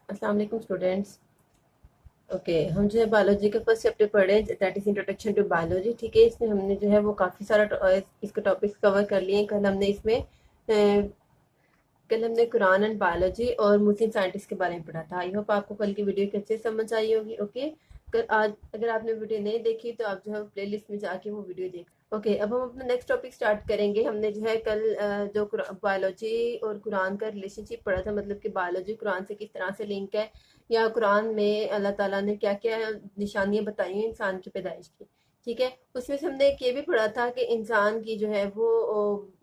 अस्सलाम वालेकुम students. Okay, हम जो है बायोलॉजी का फर्स्ट चैप्टर पढ़ रहे हैं, that is introduction to biology. ठीक है, इसमें हमने जो है वो काफ़ी सारा इसके टॉपिक्स कवर कर लिए हैं। कल हमने कुरान एंड बायोलॉजी और मुस्लिम साइंटिस्ट के बारे में पढ़ा था। आई होप आपको कल की वीडियो की अच्छे से समझ आई होगी। ओके, आज अगर आपने वीडियो नहीं देखी तो आप जो है प्ले लिस्ट में जाके वो वीडियो देख। ओके, अब हम अपना नेक्स्ट टॉपिक स्टार्ट करेंगे। हमने जो है कल जो बायोलॉजी और कुरान का रिलेशनशिप पढ़ा था, मतलब कि बायोलॉजी कुरान से किस तरह से लिंक है, या कुरान में अल्लाह ताला ने क्या क्या निशानियां बताई हैं इंसान की पैदाइश की। ठीक है, उसमें से हमने एक ये भी पढ़ा था कि इंसान की जो है वो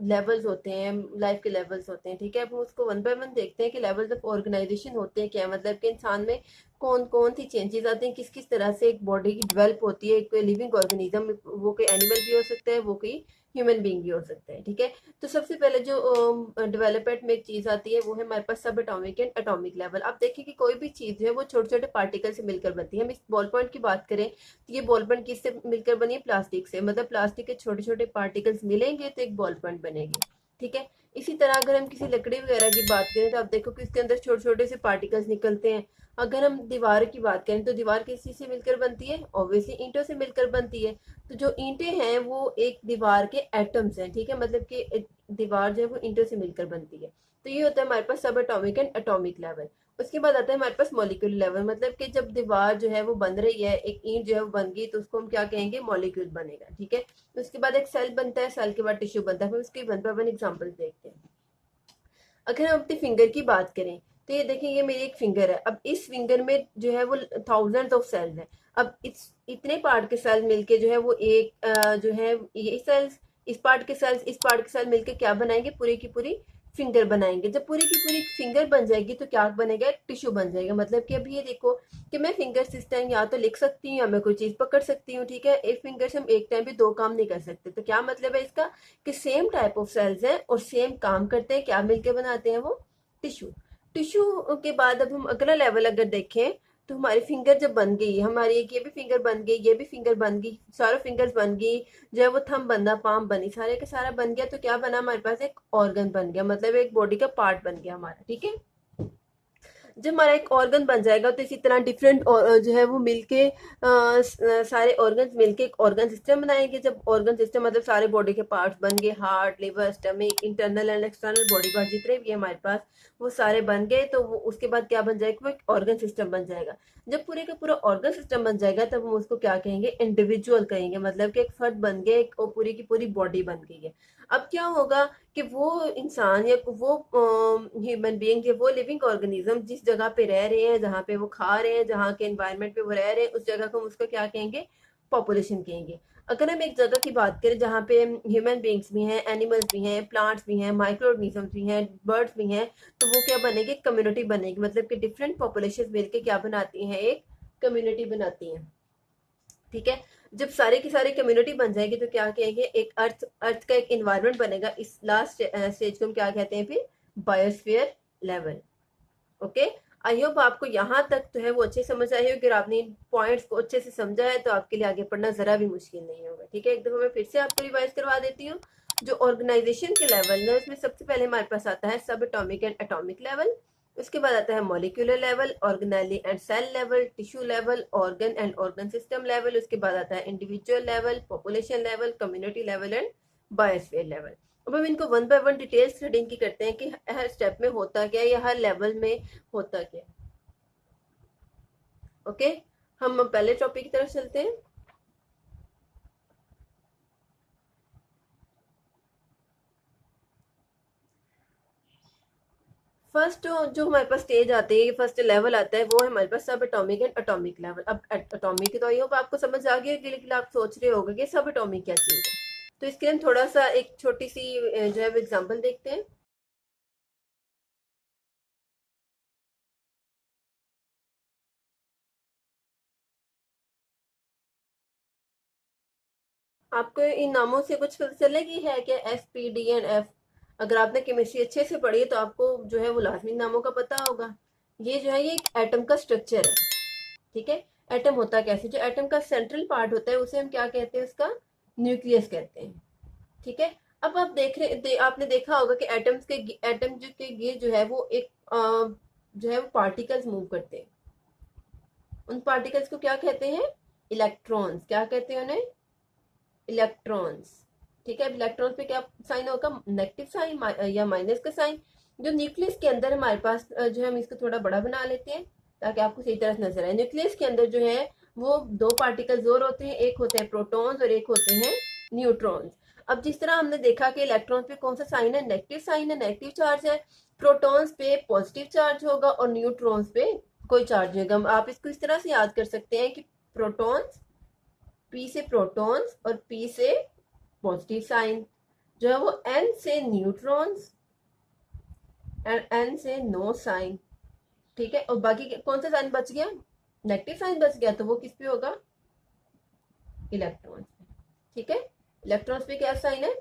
लेवल्स होते हैं, लाइफ के लेवल्स होते हैं। ठीक है, अब हम उसको वन बाय वन देखते हैं कि लेवल्स ऑफ ऑर्गेनाइजेशन होते हैं क्या, मतलब कि इंसान में कौन कौन सी चेंजेस आती हैं, किस किस तरह से एक बॉडी की डेवलप होती है। एक लिविंग ऑर्गेनिज्म, वो कोई एनिमल भी हो सकता है, वो कोई ह्यूमन बींग भी हो सकता है। ठीक है, तो सबसे पहले जो डेवलपमेंट में एक चीज आती है वो है हमारे पास सब एटॉमिक एंड एटॉमिक लेवल। अब देखिए कि कोई भी चीज है वो छोटे छोटे पार्टिकल से मिलकर बनती है। हम इस बॉल पॉइंट की बात करें तो ये बॉल पॉइंट किससे मिलकर बनी है? प्लास्टिक से। मतलब प्लास्टिक के छोटे छोटे पार्टिकल्स मिलेंगे तो एक बॉल पॉइंट बनेगी। ठीक है, इसी तरह अगर हम किसी लकड़ी वगैरह की बात करें तो आप देखो कि इसके अंदर छोटे छोटे से पार्टिकल्स निकलते हैं। अगर हम दीवार की बात करें तो दीवार किसी से मिलकर बनती है? ऑब्वियसली ईंटों से मिलकर बनती है। तो जो ईंटें हैं वो एक दीवार के एटम्स हैं। ठीक है, मतलब कि दीवार जो है वो ईंटों से मिलकर बनती है। तो ये होता है हमारे पास सब एटॉमिक एंड एटॉमिक लेवल। उसके बाद आता है हमारे पास मॉलिक्यूलर लेवल, मतलब कि जब दीवार जो है वो बन रही है, एक ईंट जो है वो बन गई, तो उसको हम क्या कहेंगे? मॉलिक्यूल बनेगा। ठीक है, उसके बाद एक सेल बनता है, सेल के बाद टिश्यू बनता है। फिर उसकी वन बाय वन एग्जाम्पल देखते हैं। अगर हम अपने फिंगर की बात करें तो ये देखिए, ये मेरी एक फिंगर है। अब इस फिंगर में जो है वो थाउजेंड ऑफ सेल्स हैं। अब इतने पार्ट के सेल मिलके जो है वो एक जो है ये सेल्स, इस पार्ट के सेल्स, इस पार्ट के सेल मिलके क्या बनाएंगे? पूरी की पूरी फिंगर बनाएंगे। जब पूरी की पूरी फिंगर बन जाएगी तो क्या बनेगा? एक टिश्यू बन जाएगा। मतलब कि अभी ये देखो कि मैं फिंगर से इस टाइम या तो लिख सकती हूँ या मैं कोई चीज पकड़ सकती हूँ। ठीक है, एक फिंगर से हम एक टाइम भी दो काम नहीं कर सकते। तो क्या मतलब है इसका? कि सेम टाइप ऑफ सेल्स हैं और सेम काम करते हैं, क्या मिलके बनाते हैं? वो टिश्यू। टिश्यू के बाद अब हम अगला लेवल अगर देखें तो हमारी फिंगर जब बन गई, हमारी एक ये भी फिंगर बन गई, ये भी फिंगर बन गई, सारे फिंगर्स बन गई, जो है वो थंब बना, पाम बनी, सारे का सारा बन गया, तो क्या बना? हमारे पास एक ऑर्गन बन गया, मतलब एक बॉडी का पार्ट बन गया हमारा। ठीक है, जब हमारा एक ऑर्गन बन जाएगा तो इसी तरह डिफरेंट जो है वो मिलके सारे ऑर्गन्स मिलके एक ऑर्गन सिस्टम बनाएंगे। जब ऑर्गन सिस्टम मतलब सारे बॉडी के पार्ट्स बन गए, heart, liver, stomach, internal and external body part जितने भी है हमारे पास, वो सारे बन गए, तो वो उसके बाद क्या बन जाएगा? वो एक ऑर्गन सिस्टम बन जाएगा। जब पूरे का पूरा ऑर्गन सिस्टम बन जाएगा तब हम उसको क्या कहेंगे? इंडिविजुअल कहेंगे, मतलब कि एक फर्द बन गया, एक और पूरी की पूरी बॉडी बन गई है। अब क्या होगा कि वो इंसान या वो ह्यूमन बीइंग या वो लिविंग ऑर्गेनिज्म जिस जगह पे रह रहे हैं, जहाँ पे वो खा रहे हैं, जहाँ के एनवायरनमेंट पे वो रह रहे हैं, उस जगह को हम उसको क्या कहेंगे? पॉपुलेशन कहेंगे। अगर हम एक जगह की बात करें जहाँ पे ह्यूमन बींग्स भी हैं, एनिमल्स भी हैं, प्लांट्स भी हैं, माइक्रो ऑर्गेनिजम्स भी हैं, बर्ड्स भी हैं, तो वो क्या बनेगी? कम्युनिटी बनेगी। मतलब कि डिफरेंट पॉपुलेशन मिलकर क्या बनाती हैं? एक कम्युनिटी बनाती हैं। ठीक है, जब सारे की सारी कम्युनिटी बन जाएगी तो क्या कहेंगे? एक अर्थ अर्थ का एक इन्वायरमेंट बनेगा। इस लास्ट स्टेज को हम क्या कहते हैं फिर? Biosphere level. Okay, I hope आपको यहाँ तक जो है वो अच्छे समझ आए हो। अगर आपने इन पॉइंट्स को अच्छे से समझा है तो आपके लिए आगे पढ़ना जरा भी मुश्किल नहीं होगा। ठीक है, एक दफा मैं फिर से आपको रिवाइज करवा देती हूँ। जो ऑर्गेनाइजेशन के लेवल है उसमें सबसे पहले हमारे पास आता है सब एटॉमिक एंड एटॉमिक लेवल। उसके बाद आता है molecular level, organelle and cell level, tissue level, organ and organ system level. उसके बाद आता है individual level, population level, community level and biosphere level. अब हम इनको one by one detail studying की करते हैं कि हर स्टेप में होता क्या है या हर लेवल में होता क्या है। ओके, हम पहले टॉपिक की तरफ चलते हैं। फर्स्ट जो हमारे पास स्टेज आते हैं, फर्स्ट लेवल आता है, वो है हमारे पास सब एटॉमिक एंड एटॉमिक लेवल। अब एटॉमिक तो आई होप आपको समझ आ गया, लेकिन आप सोच रहे होगे कि सब एटॉमिक क्या चीज है। तो इसके लिए हम थोड़ा सा एक छोटी सी जो है एग्जांपल देखते हैं। आपको इन नामों से कुछ पता चलेगी है क्या? S, P, D and F. अगर आपने केमिस्ट्री अच्छे से पढ़ी है तो आपको जो है वो लाजमी नामों का पता होगा। ये जो है ये एक एटम का स्ट्रक्चर है। ठीक है, एटम होता कैसे? जो एटम का सेंट्रल पार्ट होता है उसे हम क्या कहते हैं? उसका न्यूक्लियस कहते हैं। ठीक है, अब आप आपने देखा होगा कि एटम जो के गिर जो है वो एक जो है वो पार्टिकल्स मूव करते हैं, उन पार्टिकल्स को क्या कहते हैं? इलेक्ट्रॉन्स। क्या कहते हैं उन्हें? इलेक्ट्रॉन्स। ठीक है, इलेक्ट्रॉन्स पे क्या साइन होगा? नेगेटिव साइन या माइनस का साइन। जो न्यूक्लियस के अंदर हमारे पास जो है, हम इसको थोड़ा बड़ा बना लेते हैं ताकि आपको सही तरह से नजर आए। न्यूक्लियस के अंदर जो है वो दो पार्टिकल्स और होते हैं, एक होते हैं प्रोटॉन्स और एक होते हैं न्यूट्रॉन्स। अब जिस तरह हमने देखा कि इलेक्ट्रॉन्स पे कौन सा साइन है? नेगेटिव साइन है, नेगेटिव चार्ज है। प्रोटॉन्स पे पॉजिटिव चार्ज होगा और न्यूट्रॉन्स पे कोई चार्ज नहीं होगा। आप इसको इस तरह से याद कर सकते हैं कि प्रोटॉन्स, पी से प्रोटॉन्स और पी से पॉजिटिव साइन, जो है वो एन से न्यूट्रॉन्स एंड एन से नो साइन। ठीक है, और बाकी कौन सा साइन बच गया? नेगेटिव साइन बच गया, तो वो किस पे होगा? इलेक्ट्रॉन्स पे। ठीक है, इलेक्ट्रॉन्स पे क्या साइन है?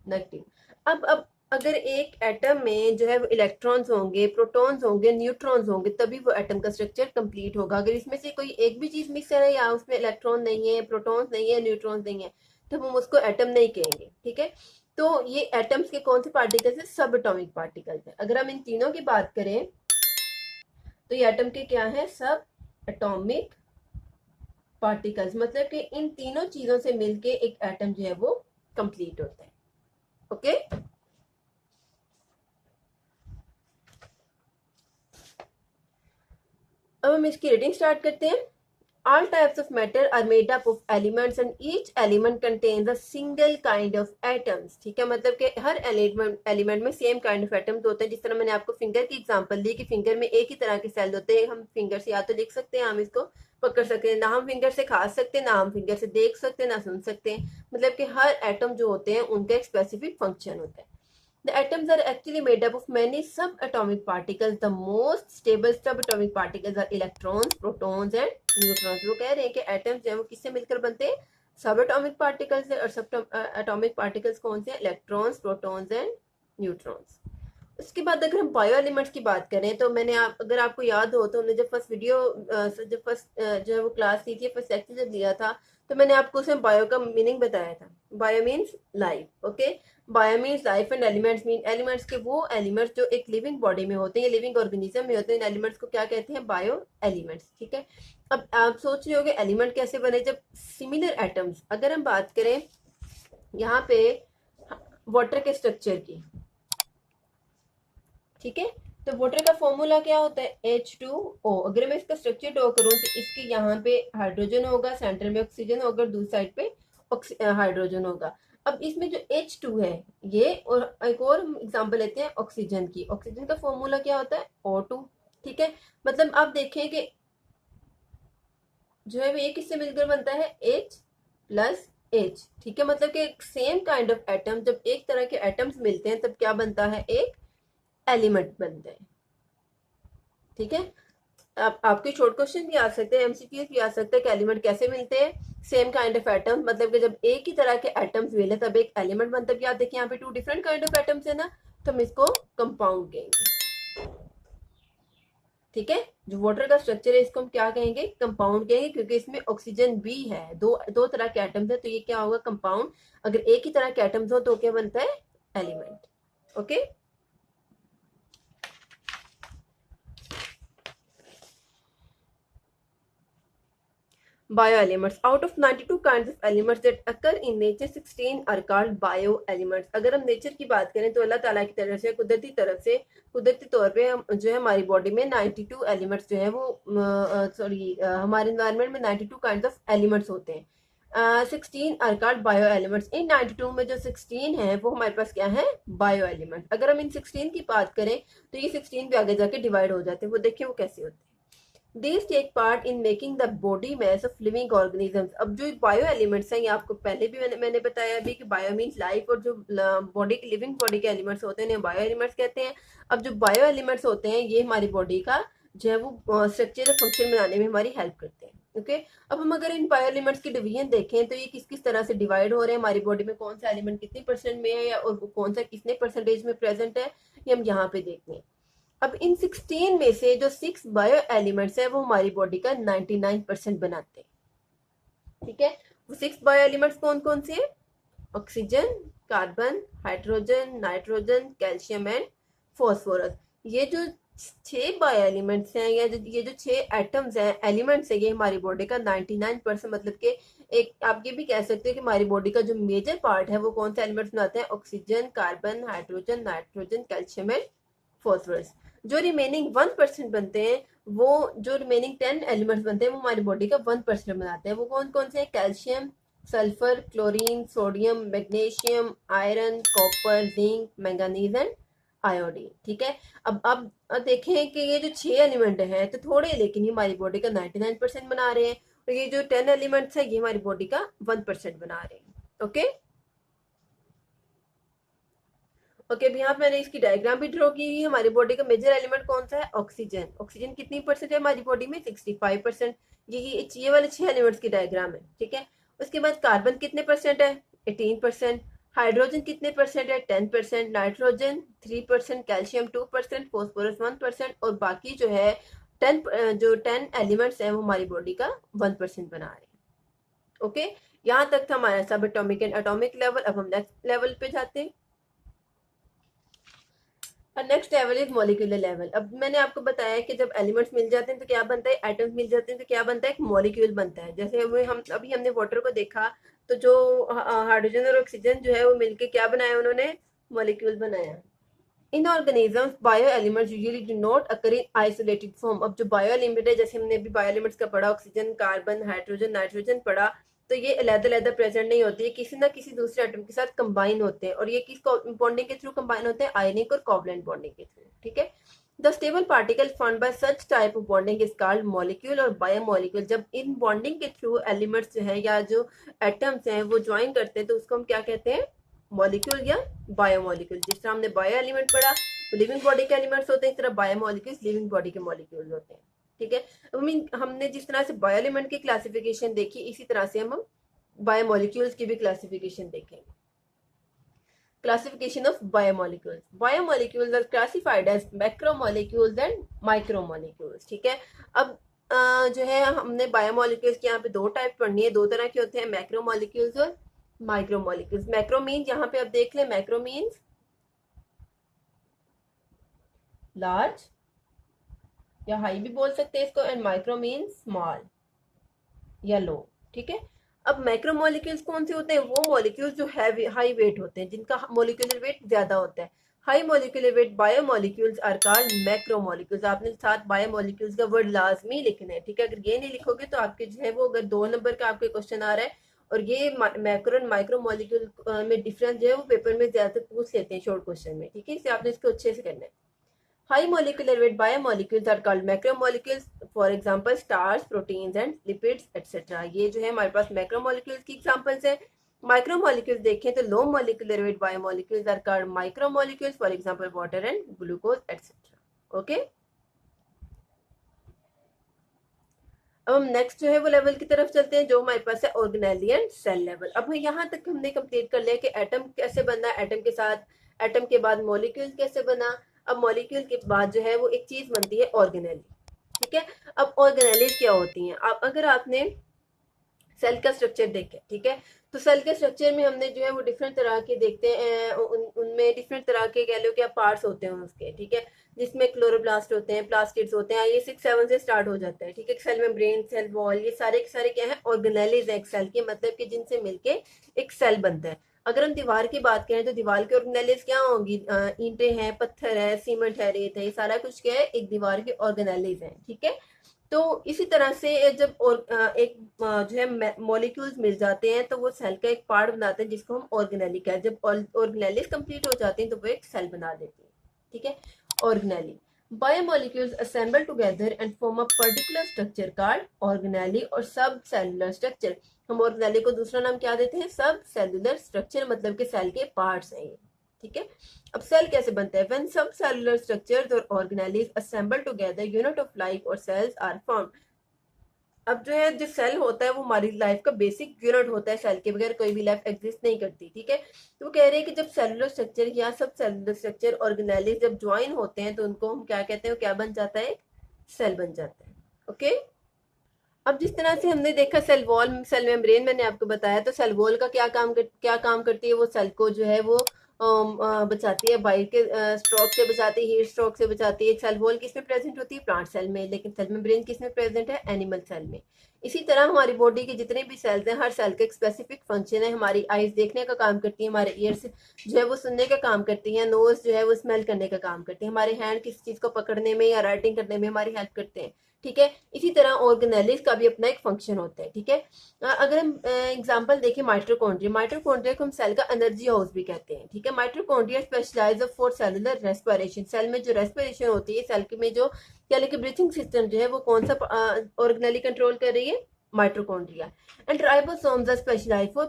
नेगेटिव। अब अगर एक एटम में जो है वो इलेक्ट्रॉन्स होंगे, प्रोटॉन्स होंगे, न्यूट्रॉन्स होंगे, तभी वो एटम का स्ट्रक्चर कंप्लीट होगा। अगर इसमें से कोई एक भी चीज मिक्स है या उसमें इलेक्ट्रॉन नहीं है, प्रोटॉन्स नहीं है, न्यूट्रॉन्स नहीं है, तो हम उसको एटम नहीं कहेंगे। ठीक है, तो ये एटम्स के कौन से पार्टिकल्स है? सब एटॉमिक पार्टिकल्स है। अगर हम इन तीनों की बात करें तो ये एटम के क्या है? सब एटॉमिक पार्टिकल्स। मतलब कि इन तीनों चीजों से मिलके एक एटम जो है वो कंप्लीट होता है। ओके, अब हम इसकी रीडिंग स्टार्ट करते हैं। All types of matter are made up of elements and each element contains a single kind of atoms। ठीक है, मतलब कि हर एलिमेंट में सेम काइंड ऑफ एटम्स होते हैं। जिस तरह मैंने आपको फिंगर की एग्जांपल दी कि फिंगर में एक ही तरह के सेल होते हैं। हम फिंगर से या तो लिख सकते हैं, हम इसको पकड़ सकते हैं, ना हम फिंगर से खा सकते हैं, ना हम फिंगर से देख सकते हैं, ना सुन सकते हैं। मतलब कि हर एटम जो होते हैं उनका एक स्पेसिफिक फंक्शन होता है। The atoms are actually made up of many subatomic particles. The most stable subatomic particles are electrons, protons and neutrons। वो कह रहे हैं कि एटम्स जो है वो किससे मिलकर बनते हैं? सब एटॉमिक पार्टिकल्स से। और सब एटॉमिक पार्टिकल्स कौन से? Electrons, protons and neutrons. उसके बाद अगर हम बायो एलिमेंट्स की बात करें तो मैंने अगर आपको याद हो तो हमने जब फर्स्ट वीडियो जब फर्स्ट जो है वो क्लास ली थी, फर्स्ट लेक्चर जब लिया था, तो मैंने आपको उसमें बायो का मीनिंग बताया था। Bio means life. Okay, bio means life and elements mean elements के वो एलिमेंट्स जो एक लिविंग बॉडी में होते हैं, लिविंग ऑर्गेनिज्म में होते हैं। एलिमेंट्स को क्या कहते हैं? Bio elements. ठीक है, अब आप सोच रहे होगे एलिमेंट कैसे बने? जब सिमिलर एटम्स, अगर हम बात करें यहाँ पे वाटर के स्ट्रक्चर की, ठीक है, तो वाटर का फॉर्मूला क्या होता है? H2O। अगर मैं इसका स्ट्रक्चर ड्रॉ करूं तो इसके यहाँ पे हाइड्रोजन होगा, सेंटर में ऑक्सीजन होगा, दूसरी साइड पे हाइड्रोजन होगा। अब इसमें जो H2 है ये, और एक और एग्जांपल लेते हैं ऑक्सीजन की। ऑक्सीजन का फॉर्मूला क्या होता है? O2। ठीक है, मतलब आप देखें कि जो है वो एक किससे मिलकर बनता है? H plus H। ठीक है, मतलब कि सेम काइंड ऑफ एटम, जब एक तरह के एटम्स मिलते हैं तब क्या बनता है? एक एलिमेंट बनते हैं। ठीक है, आपके शॉर्ट क्वेश्चन भी आ सकते हैं, एमसीक्यू भी आ सकते हैं कि एलिमेंट कैसे मिलते हैं? सेम काइंड ऑफ एटम, मतलब कि जब एक ही तरह के एटम्स मिले तब एक एलिमेंट बनता है। आप देखिए यहाँ पे two different kind of atoms है ना, तो हम इसको कंपाउंड कहेंगे। ठीक है, जो वाटर का स्ट्रक्चर है इसको हम क्या कहेंगे? कंपाउंड कहेंगे, क्योंकि इसमें ऑक्सीजन भी है। दो तरह के एटम्स है, तो ये क्या होगा? कंपाउंड। अगर एक ही तरह के एटम्स हो तो क्या बनता है? Element. Okay, bioelements। Out of 92 kinds of elements that occur in nature, 16 are called bioelements। अगर हम नेचर की बात करें तो अल्लाह ताला की तरफ से कुदरती तौर पे हम जो है हमारी बॉडी में 92 एलिमेंट्स जो है वो हमारे इन्वायरमेंट में 92 काइंड ऑफ एलिमेंट्स होते हैं। 16 आर कॉल्ड बायो एलिमेंट्स। इन 92 में जो 16 है वो हमारे पास क्या है? Bio element. अगर हम इन 16 की बात करें तो ये 16 भी आगे जाके डिवाइड हो जाते हैं। वो देखिए वो कैसे होते हैं। These take part in making the body mass of living organisms। अब जो बायो एलिमेंट्स हैं, ये आपको पहले भी मैंने बताया अभी कि बायो मीन्स लाइफ, और जो बॉडी की लिविंग बॉडी के एलिमेंट्स होते हैं बायो एलिमेंट्स कहते हैं। अब जो बायो एलिमेंट्स होते हैं ये हमारी बॉडी का जो है वो स्ट्रक्चर फंक्शन बनाने में हमारी हेल्प करते हैं। ओके, अब हम अगर इन बायो एलिमेंट्स की डिवीजन देखें तो ये किस किस तरह से डिवाइड हो रहे हैं, हमारी बॉडी में कौन सा एलिमेंट कितने परसेंट में है या और कौन सा कितने परसेंटेज में प्रेजेंट है, ये हम यहाँ पे देखते हैं। अब इन 16 में से जो 6 बायो एलिमेंट्स है वो हमारी बॉडी का 99% बनाते हैं। ठीक है, वो 6 बायो एलिमेंट्स कौन कौन से हैं? Oxygen, carbon, hydrogen, nitrogen, calcium and phosphorus. ये जो छह बायो एलिमेंट्स हैं, या ये जो छह एटम्स हैं, एलिमेंट्स है, ये हमारी बॉडी का 99% मतलब कि एक आप ये भी कह सकते हो कि हमारी बॉडी का जो मेजर पार्ट है वो कौन से एलिमेंट्स बनाते हैं, oxygen, carbon, hydrogen, nitrogen, calcium and phosphorus. जो रिमेनिंग 1% बनते हैं, वो जो रिमेनिंग 10 एलिमेंट्स बनते हैं वो हमारी बॉडी का 1% बनाते हैं। वो कौन कौन से हैं? Calcium, sulphur, chlorine, sodium, magnesium, iron, copper, zinc, manganese and iodine. ठीक है। अब देखें कि ये जो छह एलिमेंट हैं तो थोड़े, लेकिन ये हमारी बॉडी का 99% बना रहे हैं, और ये जो 10 एलिमेंट्स है ये हमारी बॉडी का 1% बना रहे हैं। ओके ओके, अभी यहाँ पे मैंने इसकी डायग्राम भी ड्रॉ की हुई है। हमारी बॉडी का मेजर एलिमेंट कौन सा है? ऑक्सीजन। ऑक्सीजन कितनी परसेंट है हमारी बॉडी में? 65%। ये वाले छह एलिमेंट्स की डायग्राम है। ठीक है। उसके बाद कार्बन कितने परसेंट है? 18%। हाइड्रोजन कितने परसेंट है? 10%। नाइट्रोजन 3%। कैल्शियम 2%। फॉस्फोरस 1%। और बाकी जो है 10 एलिमेंट्स हैं वो हमारी बॉडी का 1% बना रहे हैं। ओके, यहाँ तक था हमारा सब एटॉमिक एंड एटॉमिक लेवल। अब हम नेक्स्ट लेवल पे जाते हैं। और next level is molecular level. अब मैंने आपको बताया कि जब एलिमेंट्स मिल जाते हैं तो क्या बनता है? एटम्स मिल जाते हैं तो क्या बनता है? एक मॉलिक्यूल बनता है। जैसे हम अभी हमने वाटर को देखा, तो जो हाइड्रोजन और ऑक्सीजन जो है वो मिलके क्या बनाया उन्होंने? मॉलिक्यूल बनाया। In organisms bio elements usually do not occur in isolated form. अब जो बायो एलिमेंट है, जैसे हमने अभी बायो एलिमेंट्स का पढ़ा, ऑक्सीजन, कार्बन, हाइड्रोजन, नाइट्रोजन पढ़ा, तो ये अलग-अलग प्रेजेंट नहीं होती है, किसी ना किसी दूसरे एटम के साथ कंबाइन होते हैं। और ये किस बॉन्डिंग के थ्रू कंबाइन होते हैं? आयनिक और कोवलेंट बॉन्डिंग के थ्रू। ठीक है। The stable particle formed by such type of bonding is called molecule और बायोमॉलिक्यूल। जब इन बॉन्डिंग के थ्रू एलिमेंट्स जो है या जो एटम्स हैं वो ज्वाइन करते हैं तो उसको हम क्या कहते हैं? मॉलिक्यूल या बायोमॉलिक्यूल। जिस तरह हमने बायो एलिमेंट पढ़ा, लिविंग बॉडी के एलिमेंट्स होते हैं, इस तरह बायोमॉलिक्यूल्स लिविंग बॉडी के मॉलिक्यूल्स होते हैं। ठीक है। हमने जिस तरह से बायो एलिमेंट की क्लासिफिकेशन देखी, इसी तरह से हम बायोमॉलिक्यूल्स की भी क्लासिफिकेशन देखेंगे। Classification of biomolecules. Biomolecules are classified as macromolecules and micromolecules. ठीक है। अब जो है हमने बायोमॉलिक्यूल्स की यहाँ पे दो टाइप पढ़नी है। दो तरह के होते हैं, मैक्रोमॉलिक्यूल्स और माइक्रोमॉलिक्यूल्स। मैक्रो मीन यहाँ पे आप देख लें, मैक्रो मीन्स लार्ज या हाई भी बोल सकते हैं इसको, एंड माइक्रो मीन्स स्मॉल या लो। ठीक है। अब मैक्रोमोलिक्यूल्स कौन से होते हैं? वो मॉलिक्यूल्स जो हाई वेट होते हैं, जिनका मोलिकुलर वेट ज्यादा होता है। High molecular weight biomolecules are called macromolecules. आपने साथ बायोमोलिक्यूल्स का वर्ड लाजमी लिखना है। ठीक है। अगर ये नहीं लिखोगे तो आपके जो है वो, अगर 2 नंबर का आपके क्वेश्चन आ रहा है और ये मैक्रो एंड माइक्रोमोलिक्यूल में डिफरेंस जो है वो पेपर में ज्यादातर पूछ लेते हैं शॉर्ट क्वेश्चन में। ठीक है। इससे आपने इसको अच्छे से करना है। High molecular weight biomolecules are called macromolecules. For example, stars, proteins and lipids, etc. ये जो है हमारे पास macromolecules की examples है। Micromolecules देखें तो low molecular weight biomolecules are called micromolecules. For example, water and glucose, etc. Okay? अब हम नेक्स्ट जो है वो लेवल की तरफ चलते हैं, जो हमारे पास है ऑर्गेनेली एंड सेल लेवल। अब यहाँ तक हमने कंप्लीट कर लिया कि एटम कैसे बना, एटम के साथ, एटम के बाद मॉलिक्यूल कैसे बना। अब मॉलिक्यूल के बाद जो है वो एक चीज बनती है ऑर्गेनेली। ठीक है। अब ऑर्गेनेलीज क्या होती हैं? अब अगर आपने सेल का स्ट्रक्चर देखें, ठीक है, तो सेल के स्ट्रक्चर में हमने जो है वो डिफरेंट तरह के देखते हैं, उनमें डिफरेंट तरह के कह लो क्या पार्ट्स होते हैं उसके। ठीक है। जिसमें क्लोरोप्लास्ट होते हैं, प्लास्टिड्स होते हैं, ये 6-7 से स्टार्ट हो जाता है। ठीक है। सेल मेम्ब्रेन, सेल वॉल, ये सारे के सारे क्या है? ऑर्गेनेलीज है एक सेल के, मतलब कि जिनसे मिलके एक सेल बनता है। अगर हम दीवार की बात करें तो दीवार के ऑर्गेनेलीज क्या होंगी? ईंटें हैं, पत्थर है, सीमेंट है, रेत है, ये सारा कुछ क्या है? एक दीवार के ऑर्गेनेलीज है। ठीक है। तो इसी तरह से जब एक जो है मॉलिक्यूल्स मिल जाते हैं तो वो सेल का एक पार्ट बनाते हैं जिसको हम ऑर्गेनेली कहते हैं। जब ऑर्गेनेलीज कंप्लीट हो जाती हैं तो वो एक सेल बना देती है। ठीक है। Organelle biomolecules assemble together and form a particular structure called organelle और सब सेलुलर स्ट्रक्चर। हम ऑर्गेनेली को दूसरा नाम क्या देते हैं? सब सेलुलर स्ट्रक्चर, मतलब के सेल के पार्ट्स हैं ये। ठीक है। अब सेल कैसे बनता है? व्हेन सब सेलुलर स्ट्रक्चर्स और organelles assemble together unit of life और सेल्स आर फॉर्म्ड। अब जो है जो सेल होता है वो हमारी लाइफ का बेसिक यूनिट होता है, सेल के बगैर कोई भी लाइफ एग्जिस्ट नहीं करती। ठीक है। तो वो कह रहे हैं कि जब सेलुलर स्ट्रक्चर या सब सेलुलर स्ट्रक्चर ऑर्गेनेलीज जब ज्वाइन होते हैं तो उनको हम क्या कहते हैं? क्या बन जाता है? सेल बन जाता है। ओके। अब जिस तरह से हमने देखा सेल वॉल, सेल मेम्ब्रेन मैंने आपको बताया, तो सेल वॉल का क्या काम करती है? वो सेल को जो है वो बचाती है, बाइट के स्ट्रोक से बचाती है, हीट स्ट्रोक से बचाती है। सेल वॉल किस में प्रेजेंट होती है? प्लांट सेल में। लेकिन सेल मेम्ब्रेन किस में प्रेजेंट है? एनिमल सेल में। इसी तरह हमारी बॉडी के जितने भी सेल्स हैं, हर सेल का एक स्पेसिफिक फंक्शन है। हमारी आईज देखने का काम करती है, हमारे ईयर्स जो है वो सुनने का काम करती है, नोज जो है वो स्मेल करने का काम करती है, हमारे हैंड किसी चीज को पकड़ने में या राइटिंग करने में हमारी हेल्प करते हैं। ठीक है, इसी तरह ऑर्गेनेलिस का भी अपना एक फंक्शन होता है। ठीक है, अगर हम एग्जांपल देखें माइटोकॉन्ड्रिया, माइटोकॉन्ड्रिया को हम सेल का एनर्जी हाउस भी कहते हैं। ठीक है, mitochondria specialise for cellular respiration. Cell में जो रेस्पिरेशन होती है, सेल में जो यानी कि ब्रीथिंग सिस्टम जो है वो कौन सा ऑर्गेनेली कंट्रोल कर रही है? Mitochondria. And ribosomes are specialised for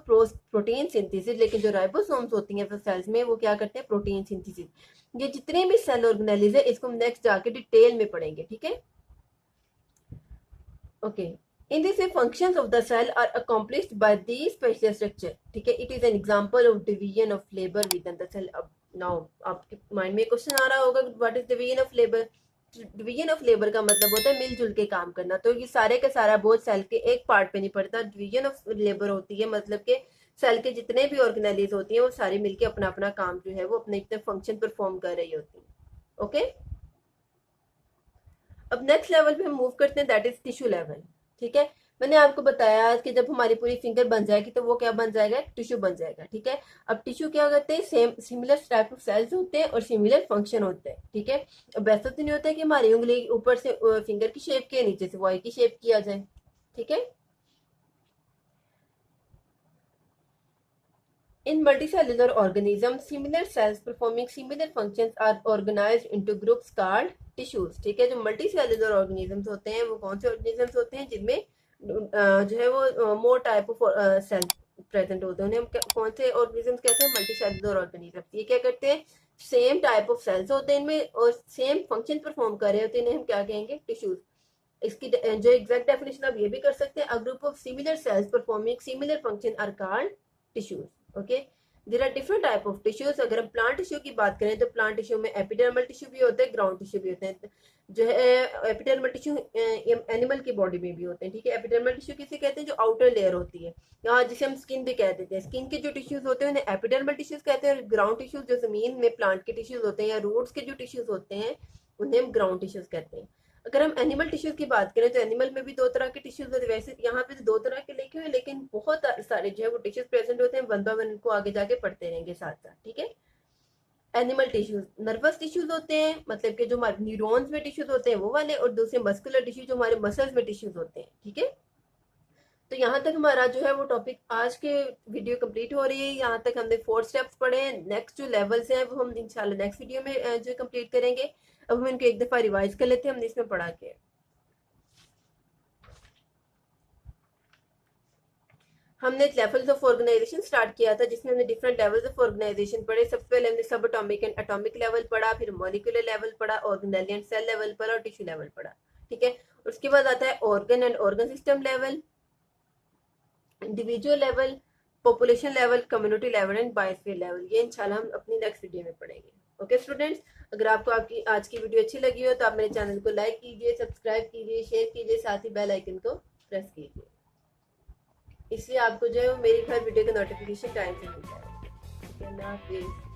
protein synthesis. लेकिन जो राइबोसोम्स होती हैं सेल्स में, वो क्या करते हैं? Protein synthesis. ये जितने भी सेल ऑर्गेनेलिज है, इसको हम नेक्स्ट जाके डिटेल में पढ़ेंगे। ठीक है, okay. In this way, functions of the cell are accomplished by these special structure. ठीक है, it is an example of division of labor within the cell. अब now आपके माइंड में क्वेश्चन आ रहा होगा, what is division of labor? Division of labour का मतलब होता है मिलजुल के काम करना। तो ये सारे का सारा बोझ सेल के एक पार्ट पे नहीं पड़ता। डिवीजन ऑफ लेबर होती है मतलब कि सेल के जितने भी ऑर्गेनेलिज होती हैं वो सारी मिलके अपना अपना काम जो है वो अपने अपने फंक्शन परफॉर्म कर रही होती है। ओके, अब नेक्स्ट लेवल पे हम मूव करते हैं, दैट इज टिश्यू लेवल। ठीक है, मैंने आपको बताया कि जब हमारी पूरी फिंगर बन जाएगी तो वो क्या बन जाएगा? टिश्यू बन जाएगा। ठीक है, अब टिश्यू क्या करते हैं? Same similar type of cells होते हैं और सिमिलर फंक्शन होते हैं। ठीक है, अब ऐसा तो नहीं होता है कि हमारी उंगली ऊपर से फिंगर की शेप के नीचे से वाई की शेप किया जाए। ठीक है, in multicellular organisms, similar cells performing similar functions are organized into groups called tissues. ठीक है, जो multicellular organisms होते हैं वो कौन से organisms होते हैं? जिनमें जो है वो more type of cell present होते हैं, उन्हें हम कौन से organisms कहते हैं? Multicellular organisms। ये क्या करते हैं? सेम टाइप ऑफ सेल्स होते हैं इनमें और सेम फंक्शन परफॉर्म कर रहे होते हैं, इन्हें हम क्या कहेंगे? टिश्यूज। इसकी जो एग्जैक्ट डेफिनेशन आप ये भी कर सकते हैं, a group of similar cells performing similar function are called tissues. Okay, there are different type of tissues. अगर हम प्लांट टिश्यू की बात करें तो प्लांट टिश्यू में एपिडर्मल टिश्यू भी होते हैं, ग्राउंड टिश्यू भी होते हैं। जो है एपिडर्मल टिश्यू एनिमल की बॉडी में भी होते हैं। ठीक है, एपिडर्मल टिश्यू किसे कहते हैं? जो आउटर लेयर होती है, यहाँ जिसे हम स्किन भी कह देते हैं। स्किन के जो टिश्यूज होते हैं उन्हें एपिडर्मल टिश्यूज कहते हैं, और ग्राउंड टिश्यूज जो जमीन में प्लांट के टिश्यूज होते हैं या रूट्स के जो टिश्यूज होते हैं उन्हें हम ग्राउंड टिश्यूज कहते हैं। अगर हम एनिमल टिश्यूज की बात करें तो एनिमल में भी दो तरह के टिश्यूज होते हैं। वैसे यहाँ पे तो दो तरह के लिखे हुए, लेकिन बहुत सारे जो है वो टिश्यूज प्रेजेंट होते हैं। वन बाय वन इनको आगे जाके पढ़ते रहेंगे साथ साथ। ठीक है, एनिमल टिश्यूज नर्वस टिश्यूज होते हैं, मतलब कि जो हमारे न्यूरॉन्स में टिश्यूज होते हैं वो वाले, और दूसरे मस्कुलर टिश्यू जो हमारे मसल्स में टिश्यूज होते हैं। ठीक है, तो यहाँ तक हमारा जो है वो टॉपिक आज के वीडियो कंप्लीट हो रही है। यहाँ तक हमने 4 स्टेप्स पढ़े हैं। नेक्स्ट जो लेवल्स हैं वो हम इंशाल्लाह नेक्स्ट वीडियो में जो कंप्लीट करेंगे। अब हम इनको एक दफा रिवाइज कर लेते हैं हमने इसमें पढ़ा के। हमने लेवल्स ऑफ ऑर्गेनाइजेशन स्टार्ट किया था जिसमें हमने डिफरेंट लेवल्स ऑफ ऑर्गेनाइजेशन पढ़े। सबसे पहले हमने सब एटॉमिक एंड एटॉमिक लेवल पढ़ा, फिर मॉलिक्यूलर लेवल पढ़ा, ऑर्गेनेल एंड सेल लेवल पढ़ा और टिश्यू लेवल पढ़ा। ठीक है, उसके बाद आता है organ and organ system level, individual level, population level, community level and biosphere level. ये इंशाल्लाह हम अपनी नेक्स्ट वीडियो में पढ़ेंगे। ओके स्टूडेंट्स, अगर आपको आपकी आज की वीडियो अच्छी लगी हो तो आप मेरे चैनल को लाइक कीजिए, सब्सक्राइब कीजिए, शेयर कीजिए, साथ ही बेल आइकन को प्रेस कीजिए। इसलिए आपको जो है मेरी हर वीडियो का नोटिफिकेशन टाइम से मिल जाएगा। ठीक है, अल्लाह हाफिज़।